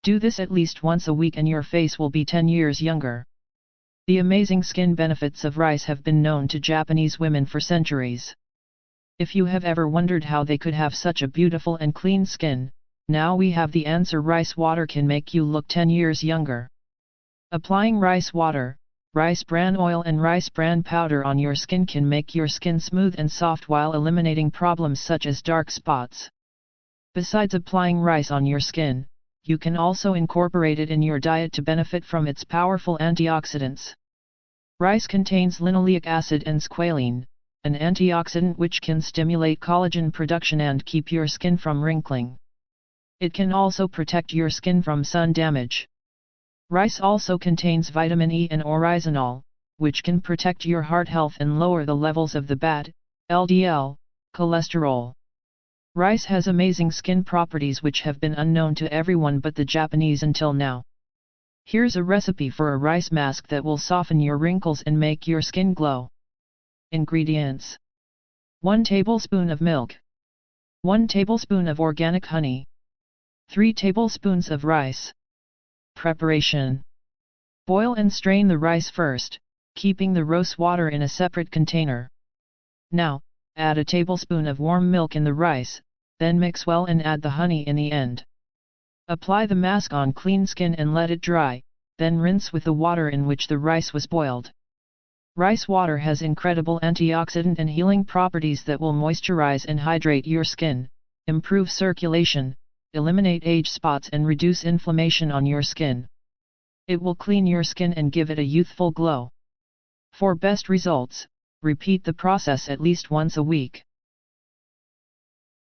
Do this at least once a week and your face will be 10 years younger. The amazing skin benefits of rice have been known to Japanese women for centuries. If you have ever wondered how they could have such a beautiful and clean skin, now we have the answer. Rice water can make you look 10 years younger. Applying rice water, rice bran oil and rice bran powder on your skin can make your skin smooth and soft while eliminating problems such as dark spots. Besides applying rice on your skin, you can also incorporate it in your diet to benefit from its powerful antioxidants. Rice contains linoleic acid and squalene, an antioxidant which can stimulate collagen production and keep your skin from wrinkling. It can also protect your skin from sun damage. Rice also contains vitamin E and oryzanol, which can protect your heart health and lower the levels of the bad, LDL, cholesterol. Rice has amazing skin properties which have been unknown to everyone but the Japanese until now. Here's a recipe for a rice mask that will soften your wrinkles and make your skin glow. Ingredients: 1 tablespoon of milk, 1 tablespoon of organic honey, 3 tablespoons of rice. Preparation: boil and strain the rice first, keeping the rose water in a separate container. Now, add a tablespoon of warm milk in the rice, then mix well and add the honey in the end. Apply the mask on clean skin and let it dry, then rinse with the water in which the rice was boiled. Rice water has incredible antioxidant and healing properties that will moisturize and hydrate your skin, improve circulation, eliminate age spots and reduce inflammation on your skin. It will clean your skin and give it a youthful glow. For best results, repeat the process at least once a week.